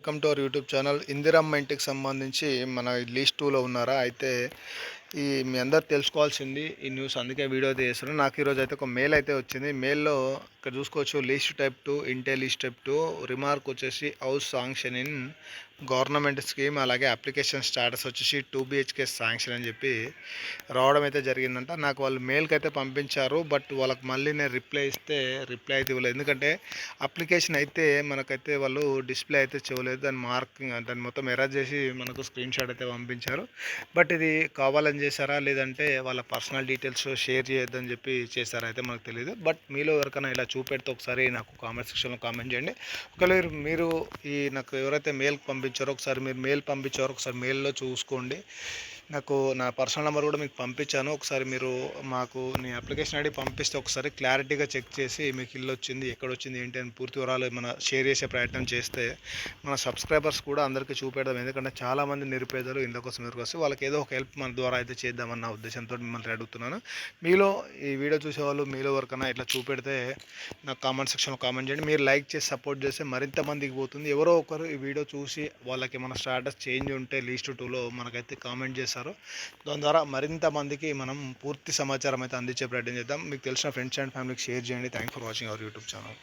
Welcome to our YouTube channel. Indiramma ఇంటికి సంబంధించి మన లిస్ట్ 2లో ఉన్నారా? అయితే మీ అందరు తెలుసుకోవాల్సింది ఈ న్యూస్, అందుకే వీడియో అయితే చేస్తున్నాను. నాకు ఈరోజు అయితే ఒక మెయిల్ అయితే వచ్చింది. మెయిల్లో ఇక్కడ చూసుకోవచ్చు, లిస్ట్ టైప్ 2 ఇంటే లిస్ట్ టైప్ 2 రిమార్క్ వచ్చేసి house sanction in government scheme, అలాగే అప్లికేషన్ స్టాటస్ వచ్చేసి 2 BHK శాంక్షన్ అని చెప్పి రావడం అయితే జరిగిందంట. నాకు వాళ్ళు మెయిల్కి అయితే పంపించారు, బట్ వాళ్ళకి మళ్ళీ నేను రిప్లై ఇస్తే రిప్లై అయితే ఇవ్వలేదు. ఎందుకంటే అప్లికేషన్ అయితే మనకైతే వాళ్ళు డిస్ప్లే అయితే చేయలేదు, దాన్ని మొత్తం ఎరేజ్ చేసి మనకు స్క్రీన్ షాట్ అయితే పంపించారు. బట్ ఇది కావాలని చేశారా, లేదంటే వాళ్ళ పర్సనల్ డీటెయిల్స్ షేర్ చేయొద్దని చెప్పి చేశారా అయితే మనకు తెలియదు. బట్ మీలో ఎవరికైనా ఇలా చూపెడితే ఒకసారి నాకు కామెంట్ సెక్షన్లో కామెంట్ చేయండి. ఒకవేళ మీరు నాకు ఎవరైతే మెయిల్ పంపించారో ఒకసారి మీరు మెయిల్ పంపించారో ఒకసారి మెయిల్లో చూసుకోండి. నాకు నా పర్సనల్ నెంబర్ కూడా మీకు పంపించాను. ఒకసారి మీరు మాకు నీ అప్లికేషన్ ఐడి పంపిస్తే ఒకసారి క్లారిటీగా చెక్ చేసి మీకు ఇల్లు వచ్చింది, ఎక్కడ వచ్చింది, ఏంటి అని పూర్తి వివరాలు మన షేర్ చేసే ప్రయత్నం చేస్తే మన సబ్స్క్రైబర్స్ కూడా అందరికీ చూపెడదాం. ఎందుకంటే చాలామంది నిరుపేదలు ఇళ్ళ కోసం ఎదురుకొస్తే వాళ్ళకి ఏదో ఒక హెల్ప్ మన ద్వారా అయితే చేద్దామన్న ఉద్దేశంతో మిమ్మల్ని అడుగుతున్నాను. మీలో ఈ వీడియో చూసేవాళ్ళు మీలో ఎవరికైనా ఇట్లా చూపెడితే నాకు కామెంట్ సెక్షన్లో కామెంట్ చేయండి. మీరు లైక్ చేసి సపోర్ట్ చేస్తే మరింత మందికి పోతుంది. ఎవరో ఒకరు ఈ వీడియో చూసి వాళ్ళకి మన స్టాటస్ చేంజ్ ఉంటే లిస్ట్ 2లో మనకైతే కామెంట్ చేస్తారు. దాని ద్వారా మరింత మందికి మనం పూర్తి సమాచారం అయితే అందించే ప్రయత్నం చేద్దాం. మీకు తెలిసిన ఫ్రెండ్స్ అండ్ ఫ్యామిలీకి షేర్ చేయండి. Thank for watching our YouTube channel.